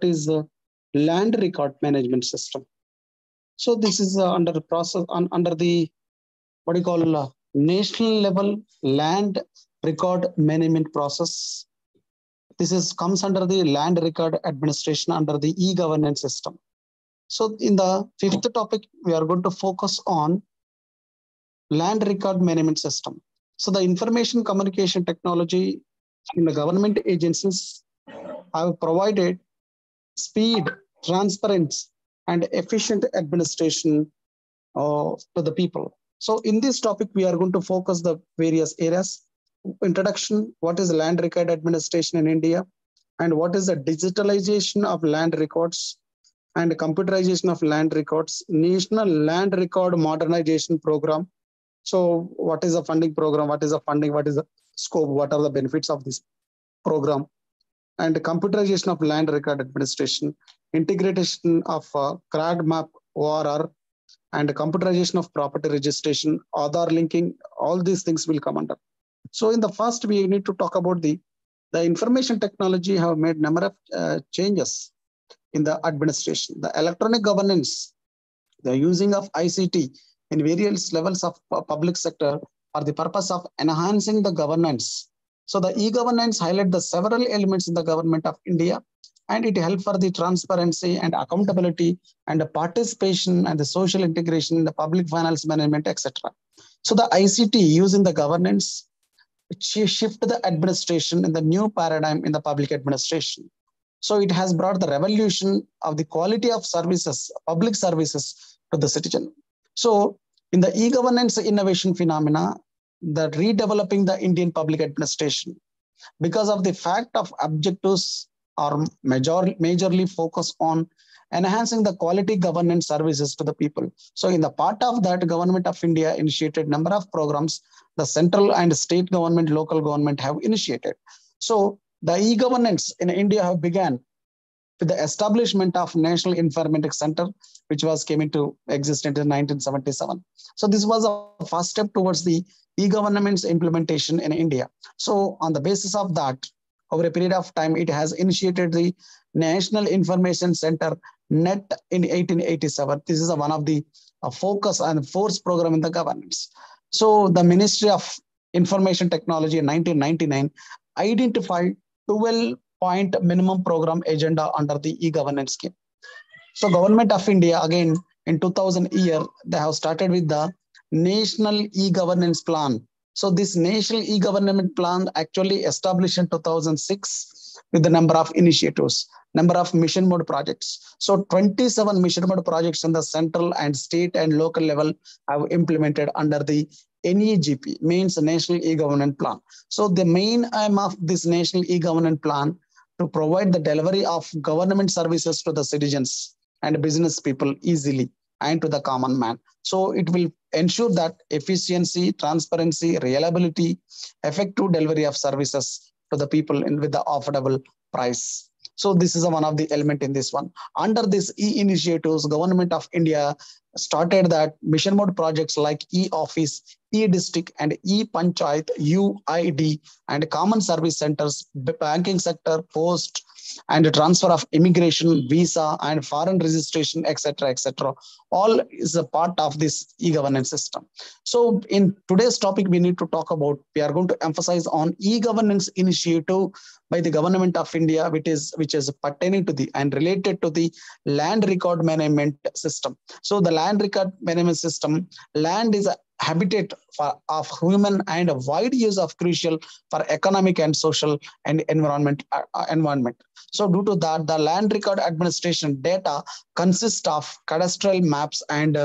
is land record management system. So this is under the process under the what do you call national level land record management process. This is comes under the land record administration under the e-governance system. So in the fifth topic, we are going to focus on land record management system. So the information communication technology in the government agencies have provided speed, transparency, and efficient administration to the people. So in this topic, we are going to focus the various areas. Introduction, what is land record administration in India? And what is the digitalization of land records and computerization of land records, National Land Record Modernization Program. So what is the funding program? What is the funding? What is the scope? What are the benefits of this program? And computerization of land record administration, integration of CRAD map ORR, and computerization of property registration, Aadhaar linking, all these things will come under. So in the first, we need to talk about the information technology have made number of changes in the administration. The electronic governance, the using of ICT in various levels of public sector for the purpose of enhancing the governance. So the e-governance highlight the several elements in the government of India, and it helps for the transparency and accountability and the participation and the social integration in the public finance management, etc. So the ICT using the governance shift the administration in the new paradigm in the public administration. So it has brought the revolution of the quality of services, public services to the citizen. So in the e-governance innovation phenomena, the redeveloping the Indian public administration, because of the fact of objectives are majorly focused on enhancing the quality governance services to the people. So in the part of that, Government of India initiated number of programs, the central and state government, local government have initiated. So the e-governance in India have began with the establishment of National Informatics Center, which was came into existence in 1977. So this was a first step towards the e-governance implementation in India. So on the basis of that, over a period of time, it has initiated the National Information Center NET in 1887. This is one of the focus and force program in the governance. So the Ministry of Information Technology in 1999 identified 12-point minimum program agenda under the e-governance scheme. So Government of India, again, in 2000 year, they have started with the National E-Governance Plan. So this National E-Government Plan actually established in 2006 with the number of initiatives, number of mission mode projects. So 27 mission mode projects in the central and state and local level have implemented under the NEGP, means National E-Governance Plan. So the main aim of this National E-Governance Plan to provide the delivery of government services to the citizens and business people easily and to the common man. So it will ensure that efficiency, transparency, reliability, effective delivery of services to the people with the affordable price. So this is one of the element in this one. Under this e-initiatives, Government of India started that mission mode projects like e-office, e-district and e-panchayat, UID and common service centers, banking sector, post and transfer of immigration, visa and foreign registration, etc., etc. All is a part of this e-governance system. So in today's topic, we need to talk about, we are going to emphasize on e-governance initiative by the Government of India, which is pertaining to the and related to the land record management system. So the land record management system, land is a habitat of human and a wide use of crucial for economic and social and environment. So due to that, the land record administration data consists of cadastral maps and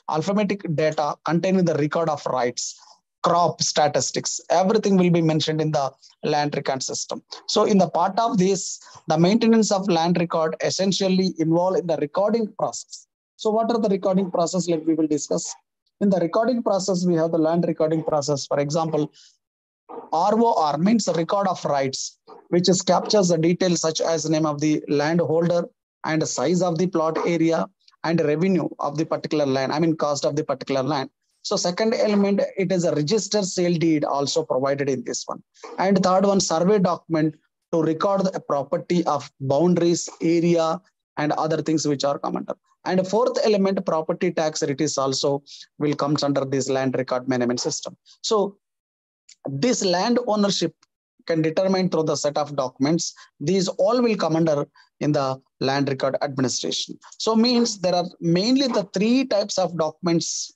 alphabetic data containing the record of rights, crop statistics, everything will be mentioned in the land record system. So in the part of this, the maintenance of land record essentially involved in the recording process. So what are the recording process? We will discuss. In the recording process, we have the land recording process. For example, ROR means record of rights, which is captures the details such as name of the landholder and size of the plot area and revenue of the particular land, cost of the particular land. So second element, it is a register sale deed also provided in this one. And third one, survey document to record the property of boundaries, area, and other things which are common. And fourth element, property tax, it is also will comes under this land record management system. So this land ownership can determine through the set of documents. These all will come under in the land record administration. So means there are mainly the three types of documents.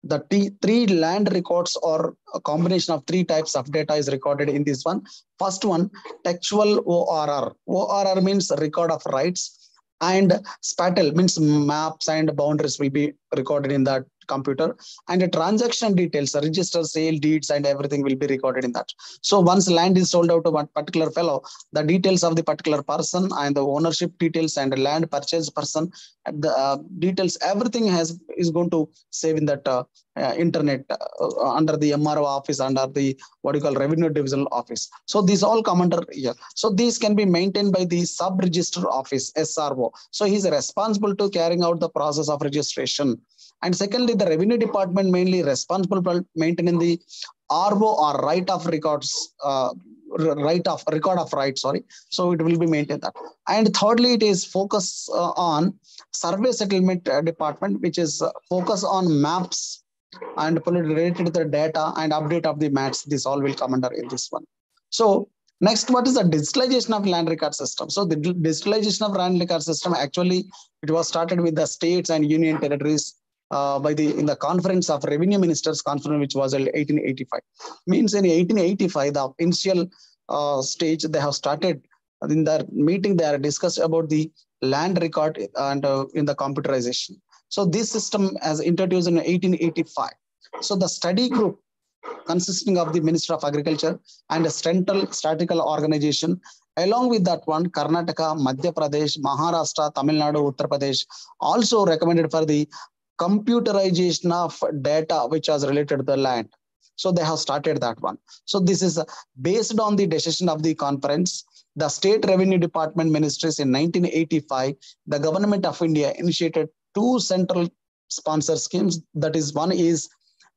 The three land records or a combination of three types of data is recorded in this one. First one, textual ORR. ORR means record of rights, and spatial means maps and boundaries will be recorded in that computer, and the transaction details, register, sale, deeds, and everything will be recorded in that. So once land is sold out to one particular fellow, the details of the particular person and the ownership details and the land purchase person, the details, everything is going to save in that internet under the MRO office, under the what you call revenue divisional office. So these all come under here. So these can be maintained by the sub register office, SRO. So he's responsible to carrying out the process of registration. And secondly, the revenue department mainly responsible for maintaining the RO or right of records, record of rights, sorry. So it will be maintained that. And thirdly, it is focus on survey settlement department, which is focus on maps and related to the data and update of the maps. This all will come under in this one. So next, what is the digitalization of land record system? So the digitalization of land record system, actually, it was started with the states and union territories in the conference of revenue ministers conference, which was in 1885. Means in 1885, the initial stage they have started in their meeting. They are discussed about the land record and in the computerization. So this system has introduced in 1885. So the study group consisting of the Minister of Agriculture and a central statistical organization. Along with that one, Karnataka, Madhya Pradesh, Maharashtra, Tamil Nadu, Uttar Pradesh also recommended for the computerization of data which was related to the land. So they have started that one. So this is based on the decision of the conference. The State Revenue Department Ministries in 1985, the Government of India initiated two central sponsor schemes. That is, one is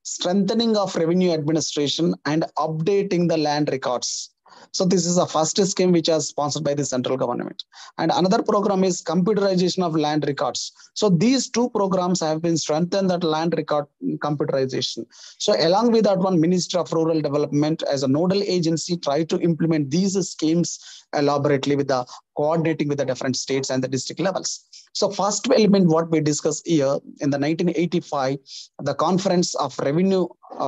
strengthening of revenue administration and updating the land records. So this is the first scheme which is sponsored by the central government. And another program is computerization of land records. So these two programs have been strengthened, that land record computerization. So along with that one, Ministry of Rural Development as a nodal agency try to implement these schemes elaborately with the coordinating with the different states and the district levels. So first element what we discuss here in the 1985, the conference of revenue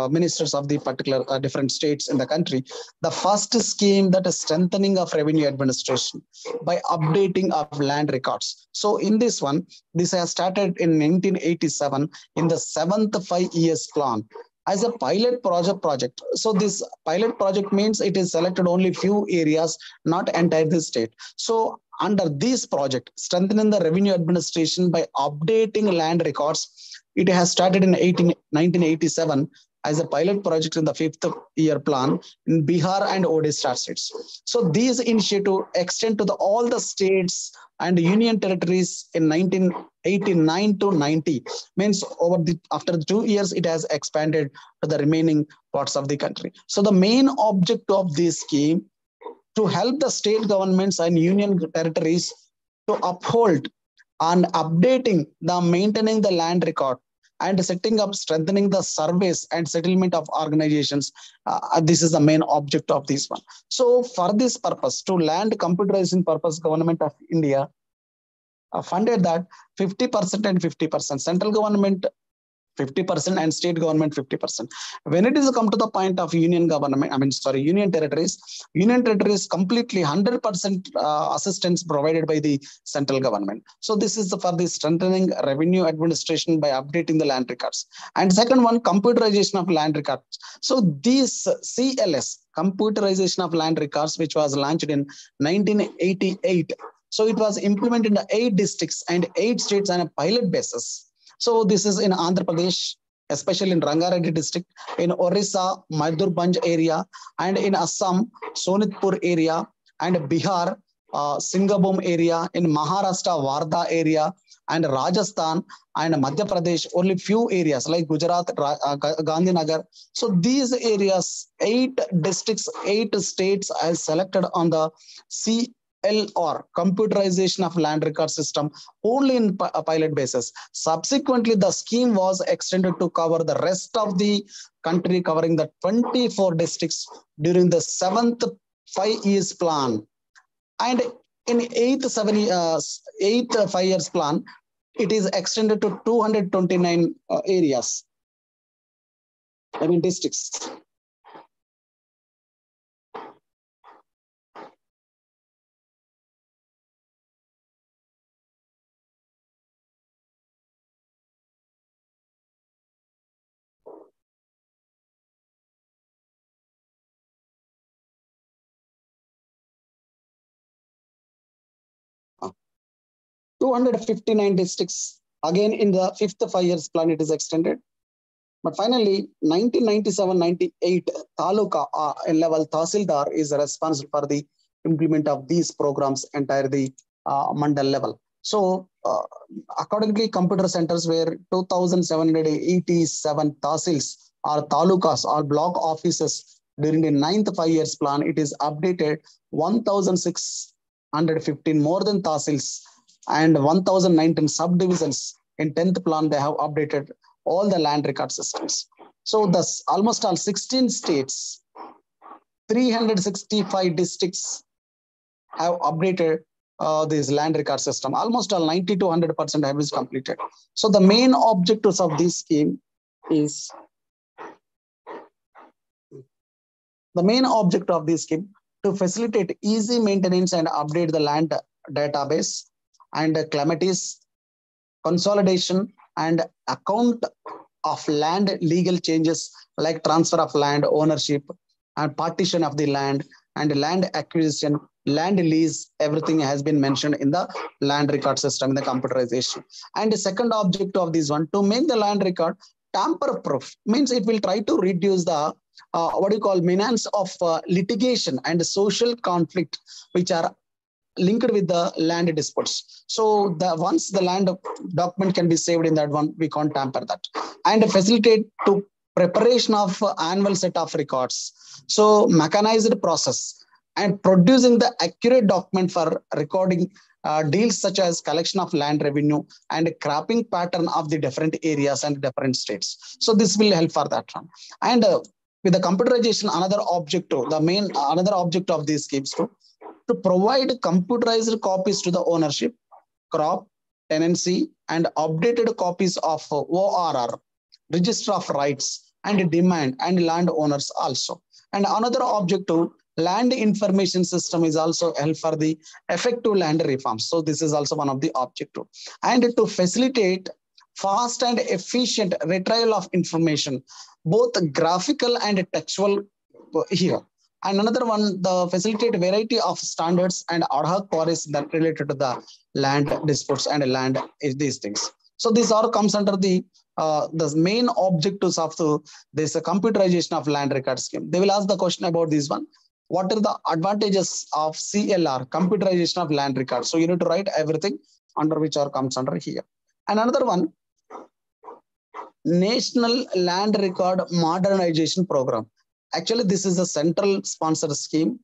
ministers of the particular different states in the country, the first scheme, that is strengthening of revenue administration by updating of land records. So in this one, this has started in 1987 in the 7th 5 years plan as a pilot project. So this pilot project means it is selected only few areas, not entire the state. So under this project, strengthening the revenue administration by updating land records, it has started in 1987 as a pilot project in the 5th year plan in Bihar and Odisha states. So these initiative extend to all the states and union territories in 1989 to 90. Means after 2 years, it has expanded to the remaining parts of the country. So the main object of this scheme to help the state governments and union territories to uphold and updating the maintaining the land record and setting up, strengthening the surveys and settlement of organizations. This is the main object of this one. So for this purpose, to land computerization purpose, Government of India funded that 50% and 50%. Central government 50% and state government 50%. When it is come to the point of union government, union territories completely 100% assistance provided by the central government. So this is for the strengthening revenue administration by updating the land records. And second one, computerization of land records. So this CLS, computerization of land records, which was launched in 1988. So it was implemented in 8 districts and 8 states on a pilot basis. So this is in Andhra Pradesh, especially in Rangareddy district, in Orissa, Mayurbhanj area, and in Assam, Sonitpur area, and Bihar, Singabom area, in Maharashtra, Wardha area, and Rajasthan and Madhya Pradesh, only few areas like Gujarat, Gandhinagar. So these areas, 8 districts, 8 states as selected on the CLR, computerization of land record system, only in a pilot basis. Subsequently, the scheme was extended to cover the rest of the country, covering the 24 districts during the 7th 5 years plan. And in eighth 5 years plan, it is extended to 229 areas, districts. Uh, 259 districts. Again, in the 5th 5 years plan, it is extended. But finally, 1997-98, Taluka level Tahsildar is responsible for the implement of these programs entire the mandal level. So accordingly, computer centers were 2,787 tahsils or talukas or block offices during the 9th 5 years plan. It is updated 1,615 more than tahsils and 1,019 subdivisions. In 10th plan, they have updated all the land record systems. So thus almost all 16 states, 365 districts have updated this land record system. Almost all 90 to 100% have is completed. So the main objectives of this scheme is to facilitate easy maintenance and update the land database and calamities, consolidation and account of land legal changes like transfer of land ownership and partition of the land and land acquisition, land lease, everything has been mentioned in the land record system in the computerization. And the second objective of this one, to make the land record tamper proof, means it will try to reduce the menace of litigation and social conflict which are linked with the land disputes. So once the land document can be saved in that one, we can't tamper that. And facilitate to preparation of annual set of records. So mechanized process and producing the accurate document for recording deals such as collection of land revenue and cropping pattern of the different areas and different states. So this will help for that one. And with the computerization, another objective of these schemes to provide computerized copies to the ownership, crop, tenancy, and updated copies of ORR, Register of Rights and Demand and landowners also. And another objective, land information system is also help for the effective land reforms. So this is also one of the objective. And to facilitate fast and efficient retrieval of information, both graphical and textual here. And another one, the facilitate variety of standards and ad hoc queries that related to the land disputes and land is these things. So this all comes under the main objectives of this computerization of land record scheme. They will ask the question about this one. What are the advantages of CLR, computerization of land record? So you need to write everything under which are comes under here. And another one, National Land Record Modernization Program. Actually, this is a central sponsored scheme.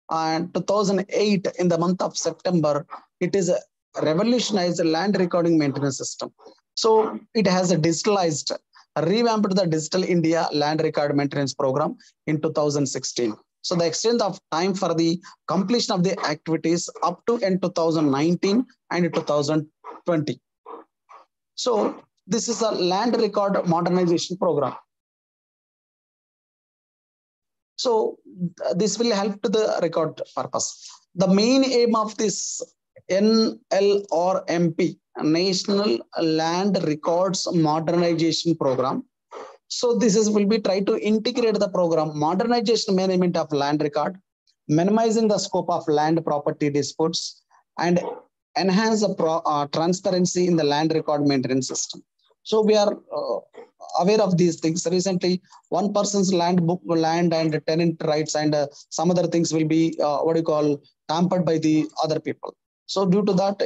And 2008, in the month of September, it is a revolutionized land recording maintenance system. So it has a digitalized, revamped the Digital India Land Record Maintenance Program in 2016. So the extent of time for the completion of the activities up to in 2019 and 2020. So this is a land record modernization program. So this will help to the record purpose. The main aim of this NLRMP, National Land Records Modernization Program. So this will be try to integrate the program, modernization management of land record, minimizing the scope of land property disputes, and enhance the transparency in the land record maintenance system. So we are aware of these things. Recently, one person's land and tenant rights and some other things will be tampered by the other people. So due to that,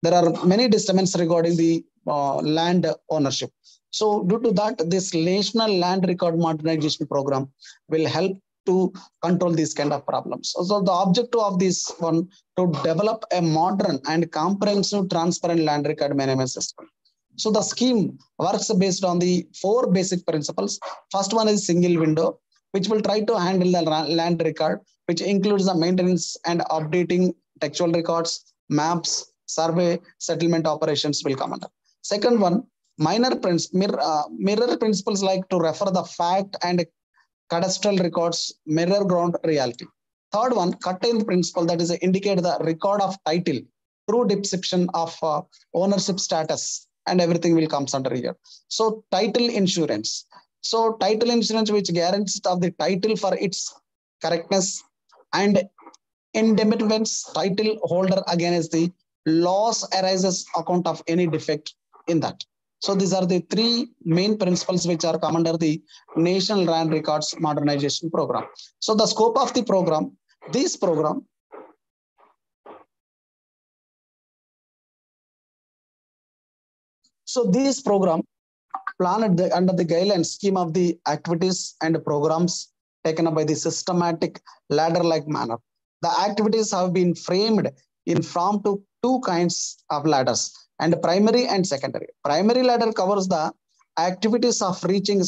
there are many disturbance regarding the land ownership. So due to that, this National Land Record Modernization Program will help to control these kind of problems. So the objective of this one to develop a modern and comprehensive transparent land record management system. So the scheme works based on the 4 basic principles. First one is single window, which will try to handle the land record, which includes the maintenance and updating textual records, maps, survey, settlement operations will come under. Second one, mirror principles like to refer the fact and cadastral records, mirror ground reality. Third one, curtail principle, that is indicate the record of title, true depiction of ownership status, and everything will comes under here. So title insurance. So title insurance which guarantees of the title for its correctness and indemnifies title holder against the loss arises account of any defect in that. So these are the 3 main principles which are come under the National Land Records Modernization Program. So the scope of the program, this program planned under the guidelines scheme of the activities and programs taken up by the systematic ladder-like manner. The activities have been framed in form to 2 kinds of ladders, and primary and secondary. Primary ladder covers the activities of reaching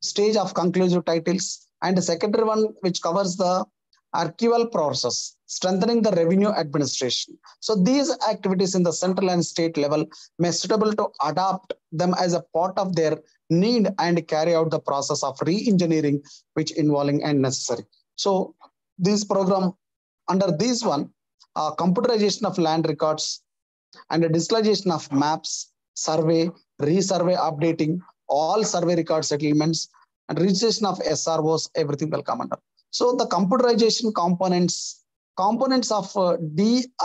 stage of conclusive titles, and the secondary one which covers the archival process, strengthening the revenue administration. So these activities in the central and state level may suitable to adopt them as a part of their need and carry out the process of re-engineering which involving and necessary. So this program under this one, computerization of land records and a digitalization of maps, survey, resurvey updating, all survey record settlements, and registration of SROs, everything will come under. So the computerization components of DILRMP.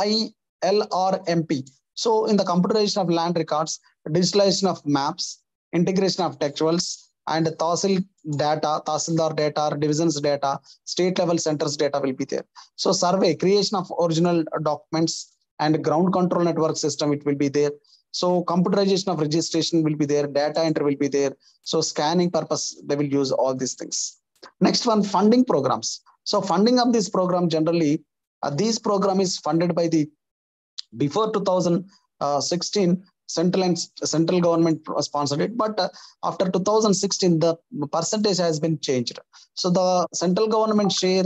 So in the computerization of land records, digitalization of maps, integration of textuals, and Tahsildar data, divisions data, state level centers data will be there. So survey, creation of original documents and ground control network system, it will be there. So computerization of registration will be there, data entry will be there. So scanning purpose, they will use all these things. Next one, funding programs. So funding of this program generally, this program is funded by the, before 2016, central government sponsored it, but after 2016, the percentage has been changed. So the central government share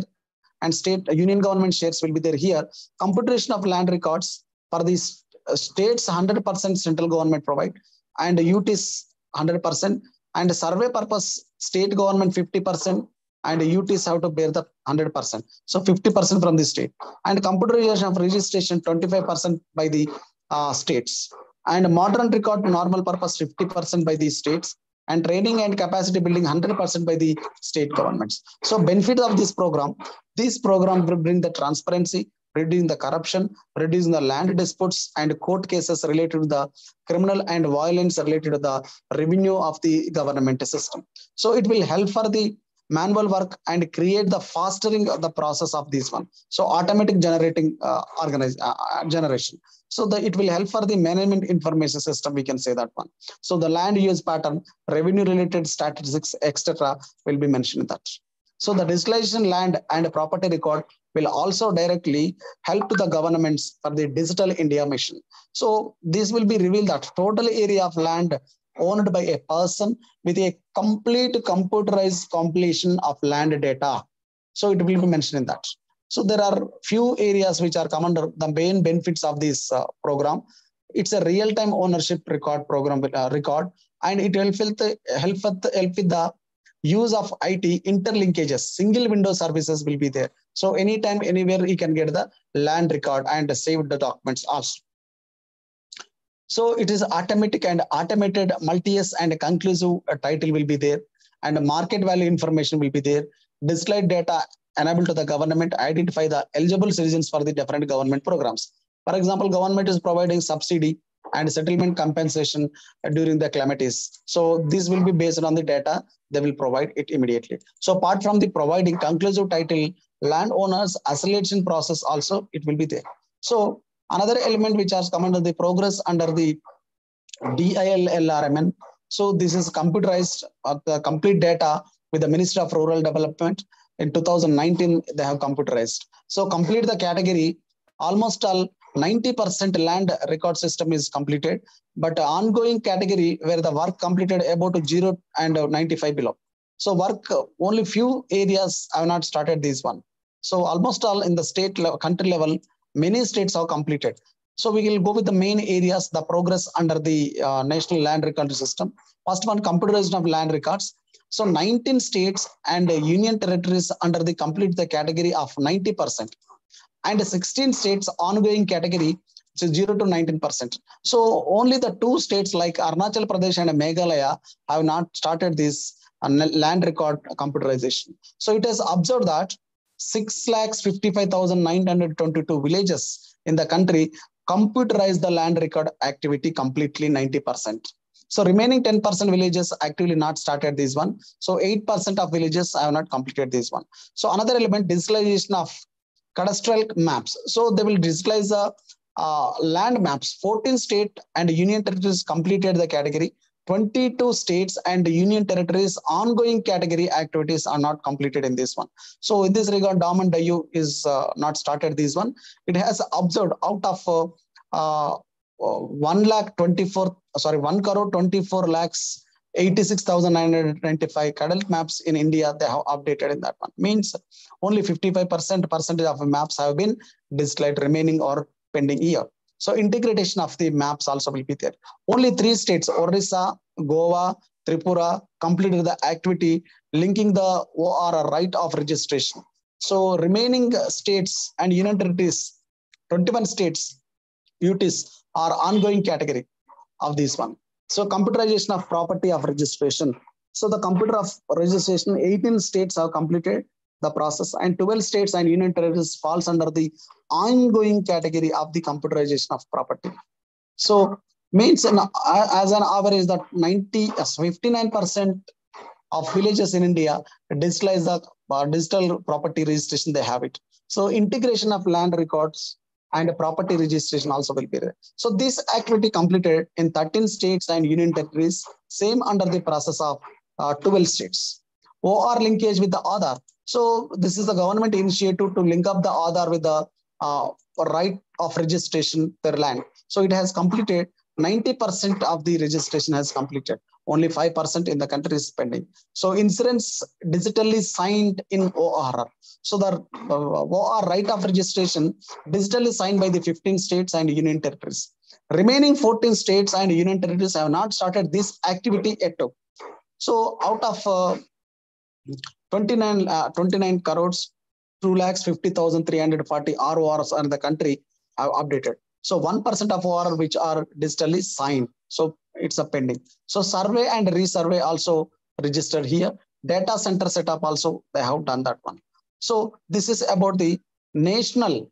and state union government shares will be there here. Computation of land records for these states, 100% central government provide, and UTs 100%, and survey purpose, state government 50%, and UTs have to bear the 100%. So 50% from the state, and computerization of registration 25% by the states, and modern record normal purpose 50% by the states, and training and capacity building 100% by the state governments. So benefit of this program will bring the transparency, reducing the corruption, reducing the land disputes and court cases related to the criminal and violence related to the revenue of the government system. So it will help for the manual work and create the fastering of the process of this one. So automatic generating generation. So it will help for the management information system, we can say that one. So the land use pattern, revenue related statistics, etc. will be mentioned in that. So the digitalization land and property record will also directly help to the governments for the Digital India mission. So this will be revealed that total area of land owned by a person with a complete computerized compilation of land data. So it will be mentioned in that. So there are few areas which are come under the main benefits of this program. It's a real-time ownership record program record, and it will help with the use of IT interlinkages. Single window services will be there. So anytime, anywhere, you can get the land record and save the documents also. So it is automatic and automated multi-yes and conclusive title will be there, and market value information will be there. Digitalized data enable to the government identify the eligible citizens for the different government programs. For example, government is providing subsidy and settlement compensation during the calamities. So this will be based on the data. They will provide it immediately. So apart from the providing conclusive title, landowners acceleration process also it will be there. So another element which has come under the progress under the DILLRMN. So this is computerized the complete data with the Ministry of Rural Development. In 2019, they have computerized. So complete the category, almost all 90% land record system is completed, but ongoing category where the work completed about 0 and 95 below. So work only few areas have not started this one. So almost all in the state level, country level, many states have completed. So we will go with the main areas, the progress under the National Land Record System. First one, computerization of land records. So 19 states and union territories under the complete the category of 90%. And 16 states ongoing category, which is 0 to 19%. So only the two states like Arunachal Pradesh and Meghalaya have not started this land record computerization. So it has observed that 6,55,922 villages in the country computerize the land record activity completely 90%. So remaining 10% villages actively not started this one. So 8% of villages have not completed this one. So another element, digitalization of cadastral maps. So they will digitalize the land maps. 14 state and union territories completed the category. 22 states and union territories ongoing category activities are not completed in this one. So in this regard, Dam and Dayu is not started this one. It has observed out of 1 crore 24 lakhs 86,995 cadastre maps in India, they have updated in that one. Means only 55% of maps have been digitalized, remaining or pending here. So integration of the maps also will be there. Only 3 states, Orissa, Goa, Tripura, completed the activity linking the OR right of registration. So remaining states and union territories, 21 states, UTs are ongoing category of this one. So computerization of property of registration. So the computer of registration, 18 states have completed the process and 12 states and union territories falls under the ongoing category of the computerization of property. So means as an average that 59% of villages in India digitalize the digital property registration, they have it. So integration of land records and property registration also will be there. So this activity completed in 13 states and union territories, same under the process of 12 states. OR linkage with the Aadhaar. So this is the government initiative to link up the Aadhaar with the right of registration per land. So it has completed 90% of the registration has completed. Only 5% in the country is pending. So insurance digitally signed in ORR. So the OR right of registration digitally signed by the 15 states and union territories. Remaining 14 states and union territories have not started this activity yet. So out of 29 crores, 2,50,340 RORs in the country have updated. So 1% of OR which are digitally signed. So it's a pending. So survey and resurvey also registered here. Data center setup also, they have done that one. So this is about the national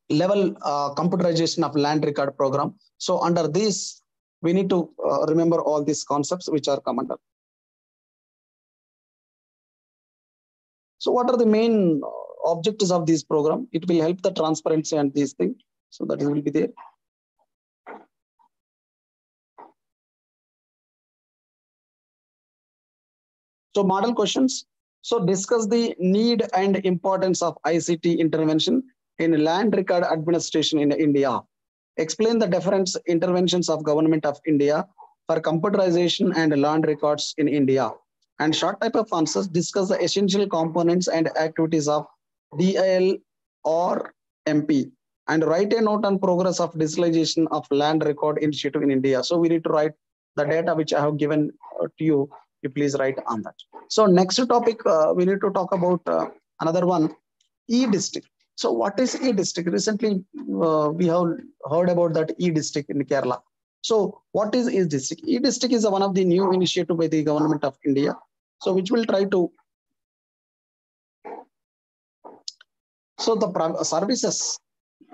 level computerization of land record program. So under this, we need to remember all these concepts which are come under. So what are the main objectives of this program? It will help the transparency and these things. So that will be there. So model questions. So discuss the need and importance of ICT intervention in land record administration in India. Explain the different interventions of Government of India for computerization and land records in India. And short type of answers, discuss the essential components and activities of DIL or MP. And write a note on progress of digitalization of land record initiative in India. So we need to write the data which I have given to you. You please write on that. So next topic, we need to talk about another one, e-district. So what is e-district? Recently, we have heard about that e-district in Kerala. So what is e-district? E-district is one of the new initiative by the Government of India. So which will try to, so the services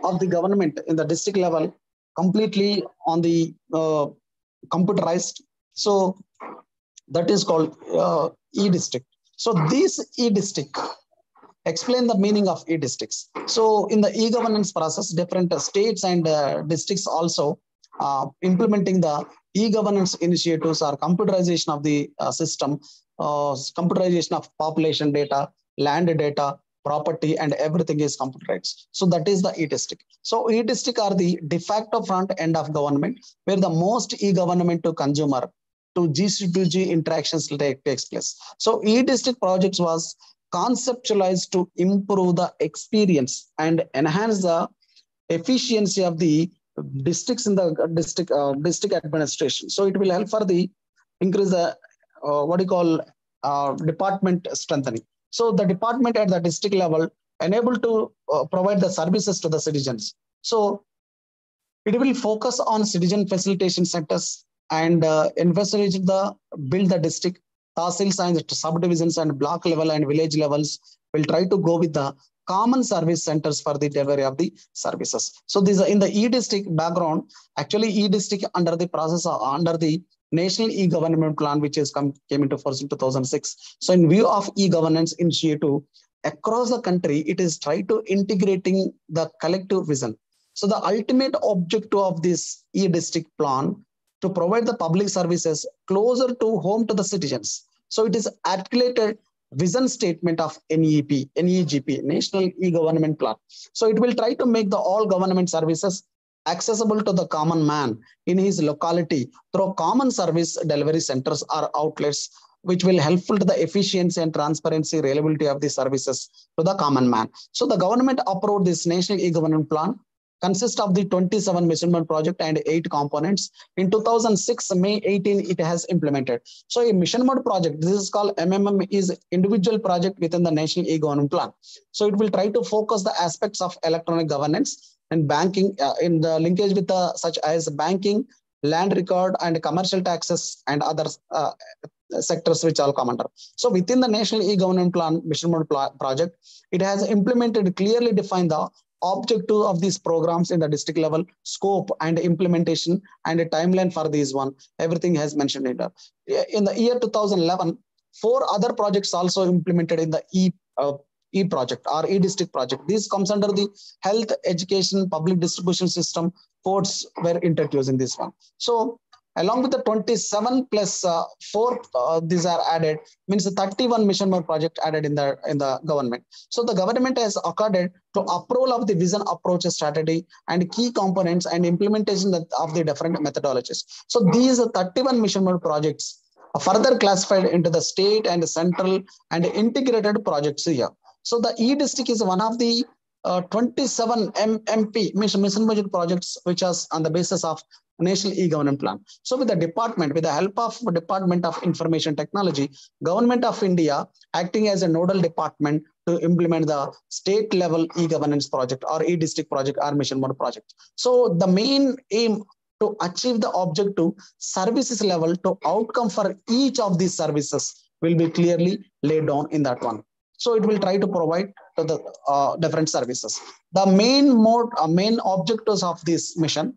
of the government in the district level completely on the computerized. So that is called e-district. So this e-district, explain the meaning of e-districts. So in the e-governance process, different states and districts also implementing the e-governance initiatives or computerization of the system, computerization of population data, land data, property, and everything is computerized. So that is the e-district. So e-district are the de facto front end of government, where the most e-government to consumer to G2G interactions takes place. So e-district projects was conceptualized to improve the experience and enhance the efficiency of the districts in the district administration. So it will help for the increase the what you call department strengthening. So the department at the district level enable to provide the services to the citizens. So it will focus on citizen facilitation centers and envisage the build the district tahsils and subdivisions and block level and village levels will try to go with the common service centers for the delivery of the services. So these are in the e-district background. Actually, e-district under the process under the National E-Government Plan, which is came into force in 2006. So in view of e-governance initiative across the country, it is try to integrating the collective vision. So the ultimate objective of this e-district plan to provide the public services closer to home to the citizens. So it is articulated vision statement of NEGP, National E-Government Plan. So it will try to make the all government services accessible to the common man in his locality through common service delivery centers or outlets, which will helpful to the efficiency and transparency, reliability of the services to the common man. So the government approved this National E-Government Plan consists of the 27 measurement project and 8 components. In 2006, May 18, it has implemented. So a mission mode project, this is called MMM, is individual project within the National E-Government Plan. So it will try to focus the aspects of electronic governance and banking in the linkage with the such as banking, land record, and commercial taxes and other sectors which all come under. So within the National E-Government Plan mission mode project, it has implemented clearly defined the objective of these programs in the district level, scope and implementation, and a timeline for these one. Everything has mentioned in there. In the year 2011, 4 other projects also implemented in the e-project or e-district project. This comes under the health, education, public distribution system. Ports were introduced in this one. So along with the 27 plus 4, these are added, means the 31 mission mode project added in the government. So the government has accorded to approval of the vision approach strategy and key components and implementation of the different methodologies. So these 31 mission mode projects are further classified into the state and central and integrated projects here. So the e-district is one of the 27 MP mission budget projects which is on the basis of National E-Government Plan. So with the department, with the help of Department of Information Technology, Government of India acting as a nodal department to implement the state level e-governance project or e-district project or mission mode project. So the main aim to achieve the objective services level to outcome for each of these services will be clearly laid down in that one. So it will try to provide to the different services. The main objectives of this mission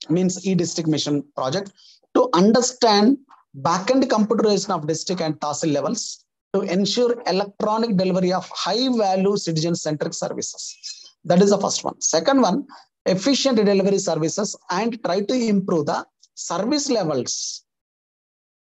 means e-district mission project to understand backend computerization of district and tahsil levels to ensure electronic delivery of high value citizen centric services. That is the first one. Second one, efficient delivery services and try to improve the service levels.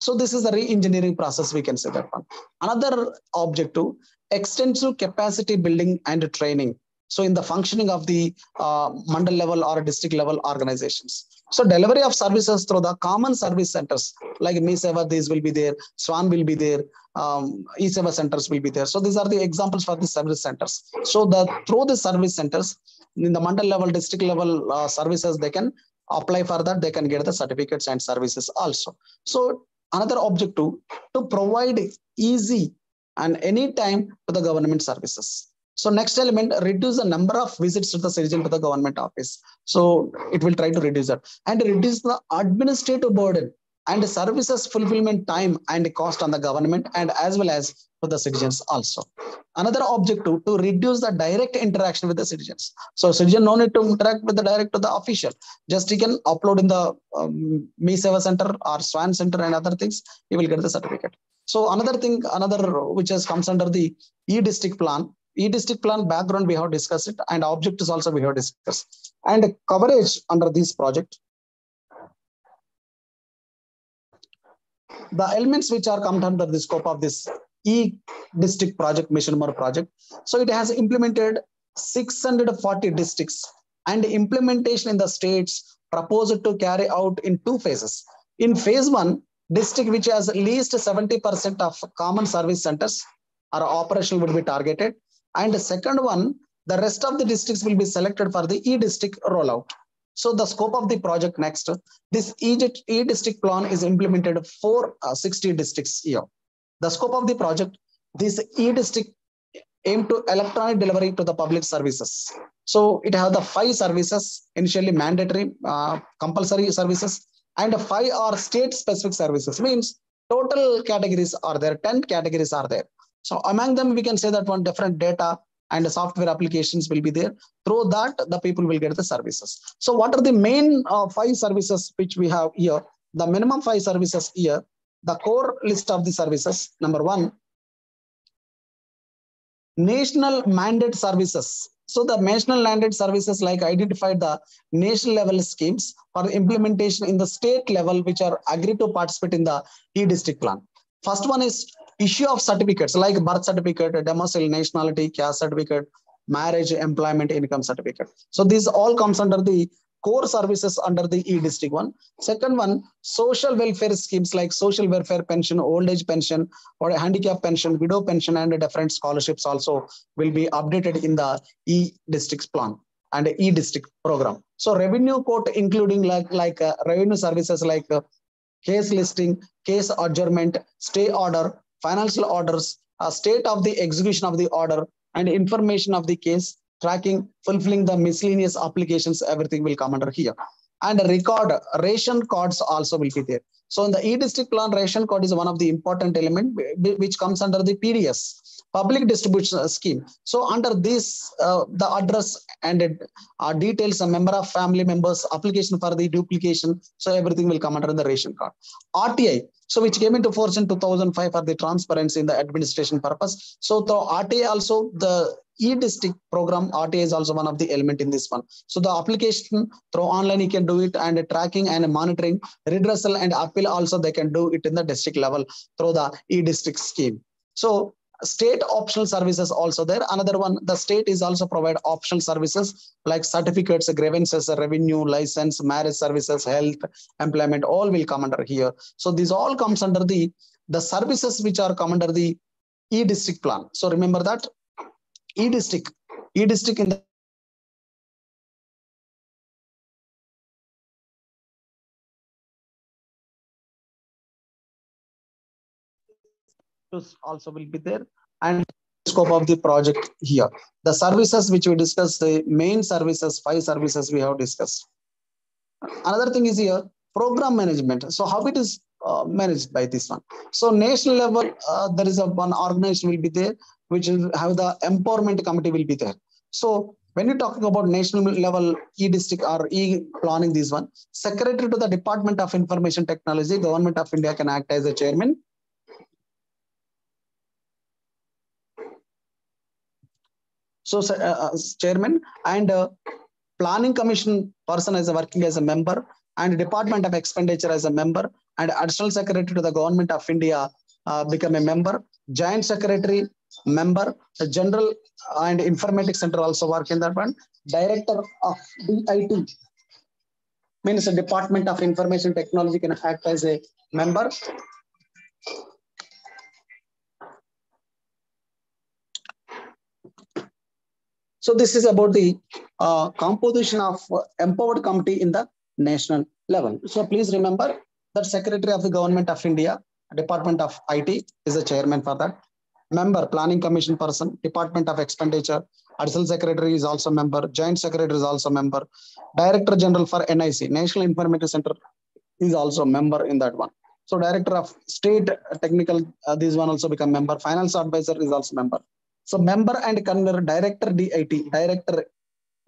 So this is the re-engineering process, we can say that one. Another objective, extensive capacity building and training. So in the functioning of the mandal level or district level organizations. So delivery of services through the common service centers like MeSeva, these will be there, Swan will be there, eSeva centers will be there. So these are the examples for the service centers. So through the service centers in the mandal level, district level services, they can apply for that, they can get the certificates and services also. So another objective to provide easy and anytime to the government services. So next element, reduce the number of visits to the citizen to the government office. So it will try to reduce that and reduce the administrative burden. and services fulfillment time and cost on the government and as well as to the citizens also. Another objective to reduce the direct interaction with the citizens. So citizen no need to interact with the direct to the official. Just he can upload in the Me Seva Center or Swan Center and other things. He will get the certificate. So another thing, another which has comes under the e-district plan. E-district plan background we have discussed it, and objectives also we have discussed. And coverage under this project. The elements which are come under the scope of this e-district project, Mission More project. So it has implemented 640 districts, and implementation in the states proposed to carry out in 2 phases. In phase 1, district which has at least 70% of common service centers or operational would be targeted. And the second one, the rest of the districts will be selected for the e-district rollout. So the scope of the project next, this e-district plan is implemented for 60 districts here. The scope of the project, this e-district aim to electronic delivery to the public services. So it has the 5 services, initially mandatory, compulsory services, and 5 are state specific services, means total categories are there, 10 categories are there. So among them, we can say that one different data and software applications will be there. Through that, the people will get the services. So what are the main 5 services which we have here? The minimum 5 services here, the core list of the services. Number 1, national mandate services. So the national mandate services like identified the national level schemes for implementation in the state level, which are agreed to participate in the e-district plan. First one is issue of certificates like birth certificate, domicile, nationality, caste certificate, marriage, employment, income certificate. So these all comes under the core services under the e-district one. Second one, social welfare schemes like social welfare pension, old age pension, or a handicap pension, widow pension, and different scholarships also will be updated in the e-district plan and e-district program. So revenue court including like revenue services like case listing, case adjournment, stay order, financial orders, state of the execution of the order, and information of the case, tracking, fulfilling the miscellaneous applications, everything will come under here. And record, ration cards also will be there. So in the e-district plan, ration card is one of the important element which comes under the PDS, public distribution scheme. So under this, the address and details, a member of family members, application for the duplication. So everything will come under the ration card. RTI, so which came into force in 2005 for the transparency in the administration purpose. So the RTI also, the e-district program, RTI is also one of the element in this one. So the application through online, you can do it, and tracking and monitoring, redressal and appeal also they can do it in the district level through the e-district scheme. So state optional services also there. Another one, the state is also provide optional services like certificates, grievances, revenue, license, marriage services, health, employment, all will come under here. So these all comes under the services which are come under the e-district plan. So remember that e-district in the also will be there, and scope of the project here. The services which we discussed, the main services, 5 services we have discussed. Another thing is here, program management. So how it is managed by this one. So national level, there is one organization will be there, which will have the empowerment committee will be there. So when you're talking about national level e-district or e-planning, this one, secretary to the Department of Information Technology, Government of India can act as a chairman. So chairman and planning commission person is working as a member, and Department of Expenditure as a member, and additional secretary to the Government of India become a member, joint secretary member, the general and informatics center also work in that one, director of DIT means the Department of Information Technology can act as a member. So this is about the composition of empowered committee in the national level. So please remember that Secretary of the Government of India, Department of IT is the chairman for that. Member, Planning Commission person, Department of Expenditure, Additional Secretary is also member, Joint Secretary is also member, Director General for NIC, National Information Center is also a member in that one. So director of state technical, this one also become member. Finance advisor is also member. So member and convener, director DIT, director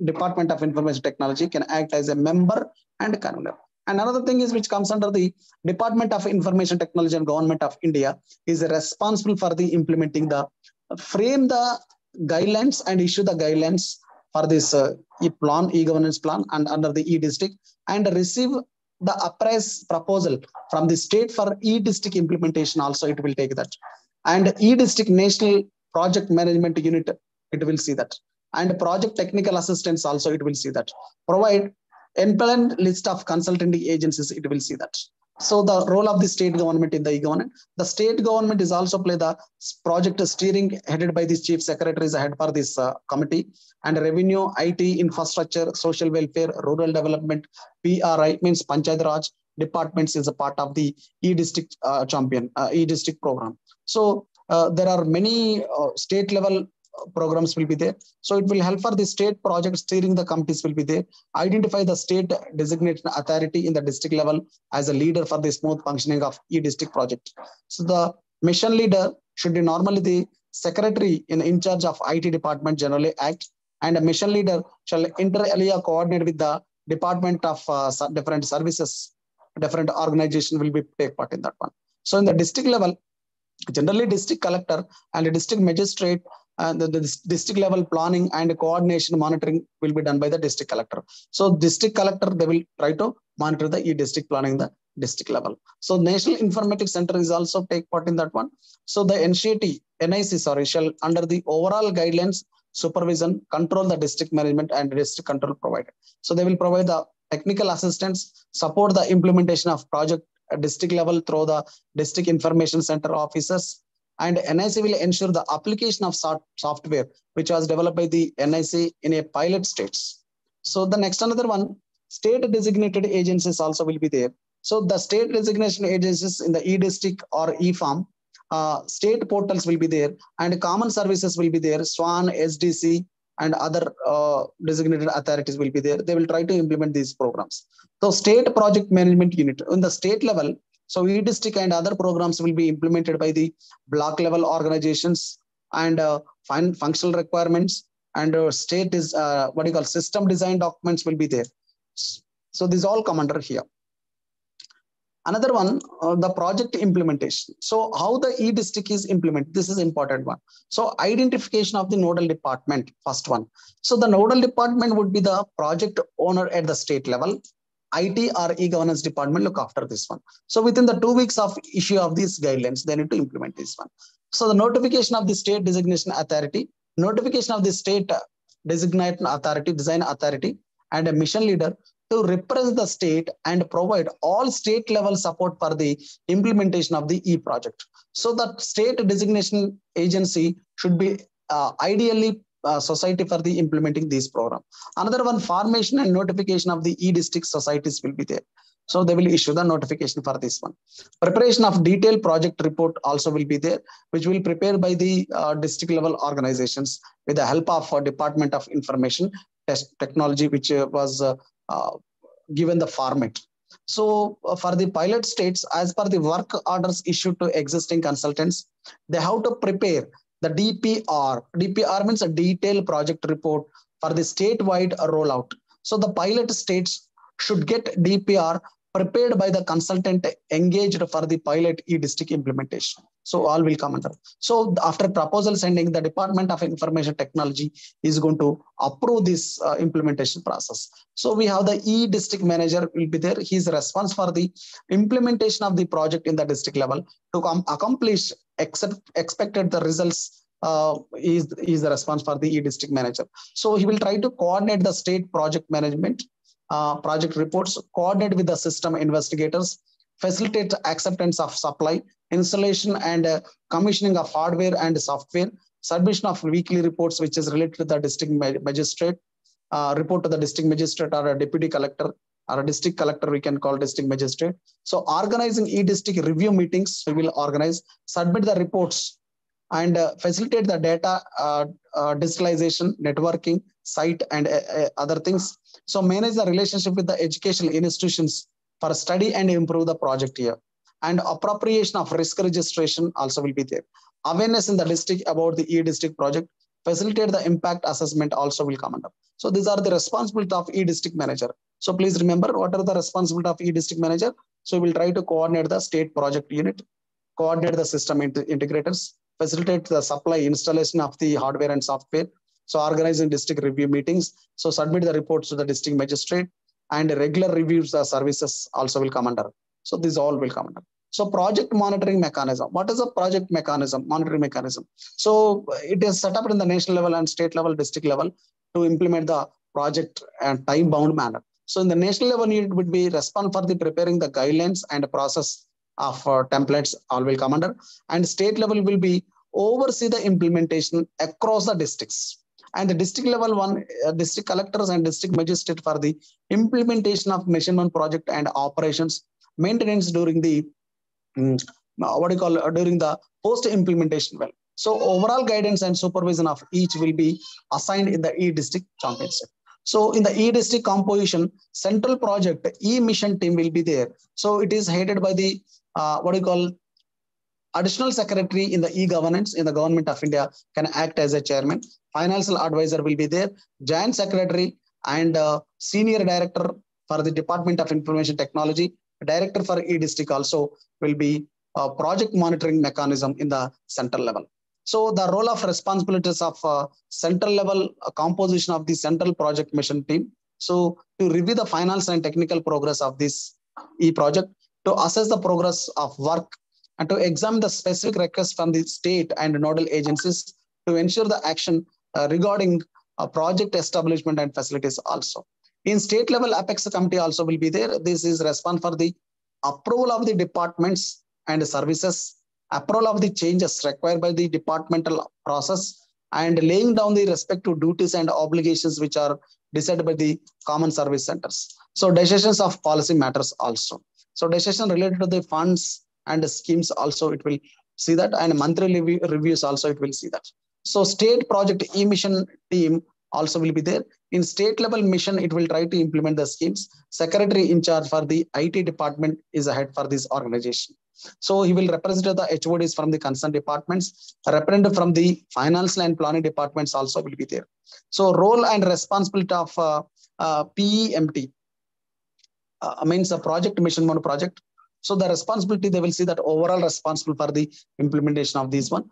Department of Information Technology can act as a member and convener. And another thing is which comes under the Department of Information Technology and Government of India is responsible for the implementing the frame the guidelines and issue the guidelines for this e-governance plan and under the e-district and receive the appraise proposal from the state for e-district implementation also it will take that. And e-district national project management unit, it will see that. And project technical assistance also it will see that. Provide employment list of consulting agencies, it will see that. So the role of the state government in the e-government, the state government is also play the project steering headed by this chief secretary is head for this committee, and revenue, IT, infrastructure, social welfare, rural development, PRI means Panchayat Raj departments is a part of the e-district e-district program. So there are many state level programs will be there. So it will help for the state project steering the committees will be there. Identify the state designated authority in the district level as a leader for the smooth functioning of e-district project. So the mission leader should be normally the secretary in charge of IT department generally act, and a mission leader shall inter alia coordinate with the department of different services, different organization will be take part in that one. So in the district level, generally district collector and district magistrate and the district level planning and coordination monitoring will be done by the district collector. So district collector, they will try to monitor the e-district planning the district level. So National Informatics Center is also take part in that one. So the NIC shall under the overall guidelines, supervision, control the district management and district control provider. So they will provide the technical assistance, support the implementation of project at district level through the district information center officers, and NIC will ensure the application of software which was developed by the NIC in a pilot states. So the next another one, state designated agencies also will be there. So the state designation agencies in the e-district or e-farm, state portals will be there and common services will be there. SWAN, SDC and other designated authorities will be there. They will try to implement these programs. So state project management unit in the state level, so e-district and other programs will be implemented by the block level organizations and functional requirements and state is system design documents will be there. So these all come under here. Another one, the project implementation. So how the e-district is implemented, this is important one. So identification of the nodal department, first one. So the nodal department would be the project owner at the state level. IT or e-governance department look after this one. So within the 2 weeks of issue of these guidelines, they need to implement this one. So the notification of the state designation authority, notification of the state designation authority, design authority, and a mission leader to represent the state and provide all state level support for the implementation of the e-project. So the state designation agency should be ideally society for the implementing this program. Another one, formation and notification of the e-district societies will be there. So they will issue the notification for this one. Preparation of detailed project report also will be there, which will be prepared by the district level organizations with the help of Department of Information Technology, which was given the format. So for the pilot states, as per the work orders issued to existing consultants, they have to prepare the DPR. DPR means a detailed project report for the statewide rollout. So the pilot states should get DPR prepared by the consultant engaged for the pilot e-district implementation. So all will come under. So after proposal sending, the Department of Information Technology is going to approve this implementation process. So we have the e-district manager will be there. He is responsible for the implementation of the project in the district level to accomplish expected the results. Is the response for the e-district manager. So he will try to coordinate the state project management, project reports, coordinate with the system investigators, facilitate acceptance of supply, installation and commissioning of hardware and software, submission of weekly reports which is related to the district magistrate, report to the district magistrate or a deputy collector or a district collector, we can call district magistrate. So organizing e-district review meetings, we will organize, submit the reports and facilitate the data digitalization, networking, site and other things. So manage the relationship with the educational institutions for study and improve the project here. And appropriation of risk registration also will be there. Awareness in the district about the e-district project, facilitate the impact assessment also will come under. So these are the responsibility of e-district manager. So please remember what are the responsibility of e-district manager. So we will try to coordinate the state project unit, coordinate the system integrators, facilitate the supply installation of the hardware and software. So organizing district review meetings. So submit the reports to the district magistrate, and regular reviews the services also will come under. So these all will come under. So project monitoring mechanism. What is a project mechanism, monitoring mechanism? So it is set up in the national level and state level, district level to implement the project and time bound manner. So in the national level, it would be responsible for the preparing the guidelines and process of templates all will come under, and state level will be oversee the implementation across the districts, and the district level one, district collectors and district magistrate for the implementation of measurement project and operations maintenance during the during the post implementation well. So overall guidance and supervision of each will be assigned in the e-district championship. So in the e-district composition, central project e-mission team will be there. So it is headed by the additional secretary in the e-governance in the government of India can act as a chairman. Financial advisor will be there, joint secretary and senior director for the Department of Information Technology. Director for e-district also will be a project monitoring mechanism in the central level. So the role of responsibilities of central level composition of the central project mission team. So to review the finance and technical progress of this e-project, to assess the progress of work, and to examine the specific requests from the state and nodal agencies to ensure the action regarding project establishment and facilities also. In state level, Apex committee also will be there. This is responsible for the approval of the departments and services, approval of the changes required by the departmental process, and laying down the respective duties and obligations which are decided by the common service centers. So decisions of policy matters also. So decision related to the funds and the schemes also it will see that, and monthly reviews also it will see that. So state project e-mission team also will be there. In state level mission, it will try to implement the schemes. Secretary in charge for the IT department is ahead for this organization. So he will represent the HODs from the concerned departments. A representative from the financial and planning departments also will be there. So role and responsibility of PEMT means a project mission mode project. So the responsibility, they will see that overall responsible for the implementation of this one.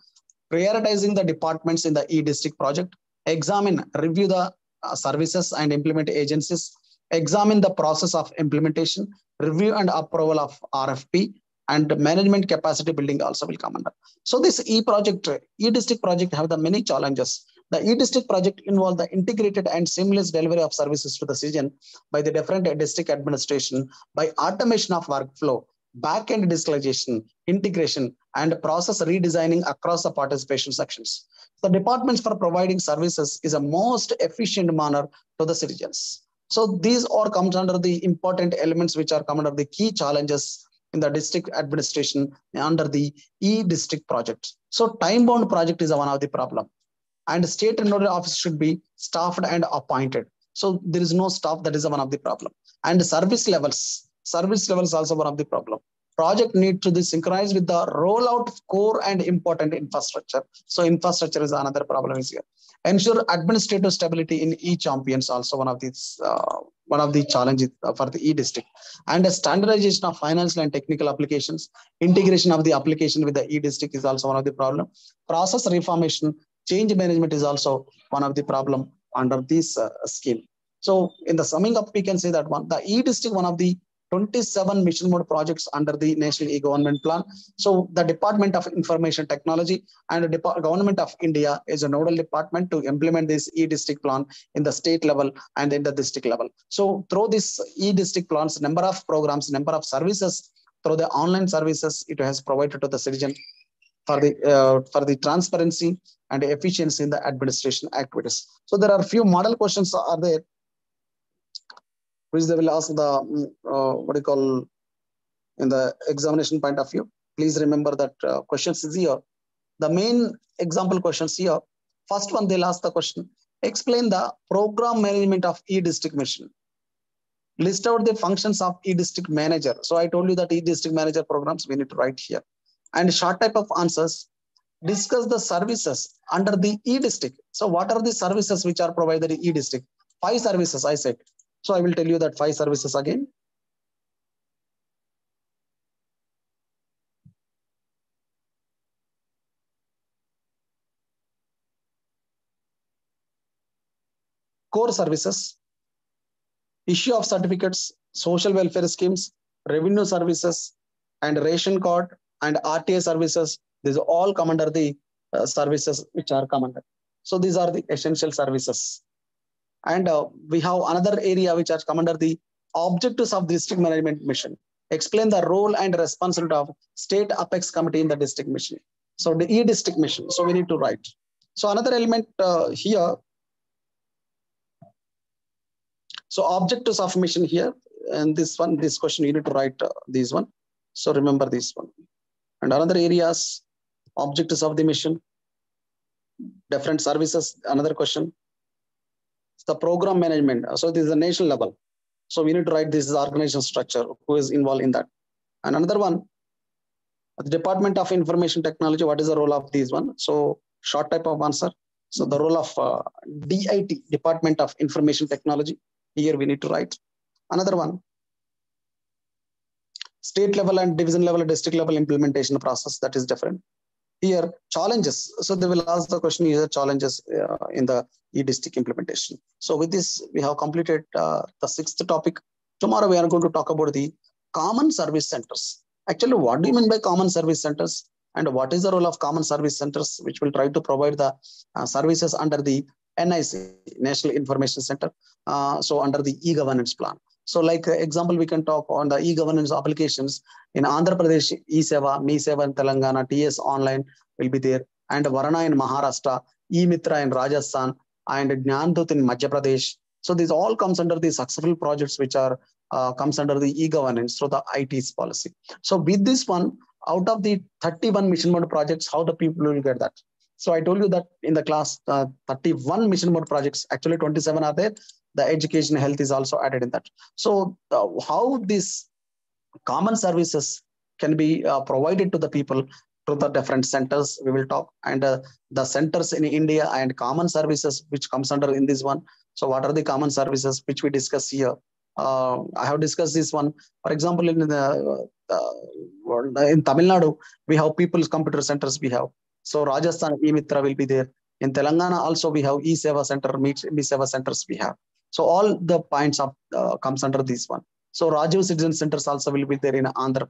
Prioritizing the departments in the e-district project, examine, review the services and implement agencies, examine the process of implementation, review and approval of RFP, and management capacity building also will come under. So this e-district project have the many challenges. The e-district project involve the integrated and seamless delivery of services to the citizen by the different district administration by automation of workflow, back-end digitalization, integration, and process redesigning across the participation sections. The departments for providing services is a most efficient manner to the citizens. So these all comes under the important elements which are come under the key challenges in the district administration under the e-district project. So time-bound project is one of the problem. And state and nodal office should be staffed and appointed. So there is no staff, that is one of the problem. And service levels also one of the problem. Project need to be synchronized with the rollout of core and important infrastructure. So infrastructure is another problem is here. Ensure administrative stability in e-champions also one of the challenges for the e-district. And a standardization of financial and technical applications, integration of the application with the e-district is also one of the problem. Process reformation, change management is also one of the problem under this scheme. So in the summing up, we can say that the e-district, one of the 27 mission mode projects under the National E-Government Plan. So the Department of Information Technology and the Government of India is a nodal department to implement this e-district plan in the state level and in the district level. So through this e-district plans, number of programs, number of services, through the online services, it has provided to the citizen for the transparency and efficiency in the administration activities. So there are a few model questions are there, which they will ask the in the examination point of view. Please remember that questions is here. The main example questions here. First one, they'll ask the question, explain the program management of e-district mission. List out the functions of e-district manager. So I told you that e-district manager programs we need to write here. And short type of answers, discuss the services under the e-district. So what are the services which are provided in e-district? 5 services I said. So I will tell you that 5 services again. Core services, issue of certificates, social welfare schemes, revenue services, and ration card and RTA services. These all come under the services which are come under. So these are the essential services. And we have another area which are come under the objectives of district management mission. Explain the role and responsibility of state apex committee in the district mission. So the e-district mission. So we need to write. So another element here. So objectives of mission here, and this question you need to write this one. So remember this one. And another areas, objectives of the mission, different services, another question. The program management. So this is a national level. So we need to write this is organization structure, who is involved in that. And another one, the Department of Information Technology, what is the role of this one? So short type of answer. So the role of DIT, Department of Information Technology, here we need to write. Another one, state level and division level, district level implementation process, that is different. Here, challenges. So they will ask the question, is challenges in the e-district implementation. So with this, we have completed the 6th topic. Tomorrow, we are going to talk about the common service centers. Actually, what do you mean by common service centers? And what is the role of common service centers, which will try to provide the services under the NIC, National Information Center, so under the e-governance plan. So like example, we can talk on the e-governance applications in Andhra Pradesh, e-Seva, MeSeva in Telangana, TS Online will be there, and Varana in Maharashtra, e-Mitra in Rajasthan, and Jnandut in Madhya Pradesh. So this all comes under the successful projects which are comes under the e-governance through the IT's policy. So with this one, out of the 31 mission mode projects, how the people will get that? So I told you that in the class, 31 mission mode projects, actually 27 are there. The education health is also added in that. So how these common services can be provided to the people through the different centers, we will talk. And the centers in India and common services which comes under in this one. So what are the common services which we discuss here? I have discussed this one. For example, in Tamil Nadu, we have people's computer centers we have. So Rajasthan e-Mitra will be there. In Telangana also we have e-Seva center, MeSeva centers we have. So all the points of comes under this one. So Rajiv Citizen Centers also will be there in Andhra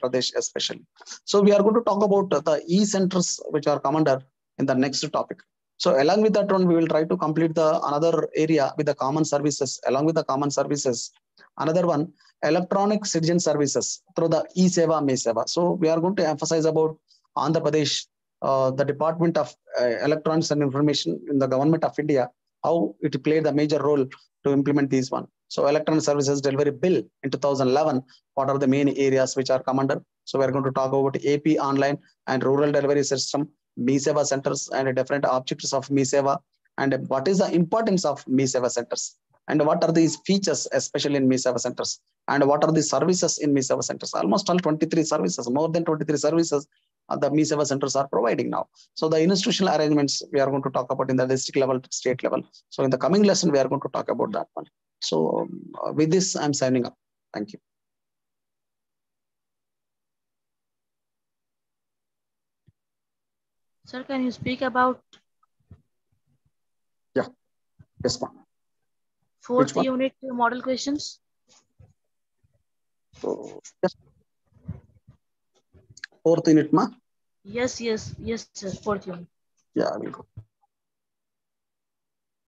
Pradesh especially. So we are going to talk about the e-centers which are come under in the next topic. So along with that one, we will try to complete the another area with the common services. Along with the common services, another one, electronic citizen services through the e-Seva, MeSeva. So we are going to emphasize about Andhra Pradesh, the Department of Electronics and Information in the Government of India, how it played a major role to implement these one. So electronic services delivery bill in 2011, what are the main areas which are come under? So we're going to talk about AP online and rural delivery system, MeSeva centers and different objectives of MeSeva, and what is the importance of MeSeva centers, and what are these features especially in MeSeva centers, and what are the services in MeSeva centers. Almost all 23 services, more than 23 services the MeSeva centers are providing now. So the institutional arrangements we are going to talk about in the district level, state level. So in the coming lesson, we are going to talk about that one. So with this, I'm signing up. Thank you. Sir, can you speak about? Yeah, yes, ma'am. 4th unit model questions? So, yes. 4th unit, ma? Yes, sir, 4th unit. Yeah, I will go.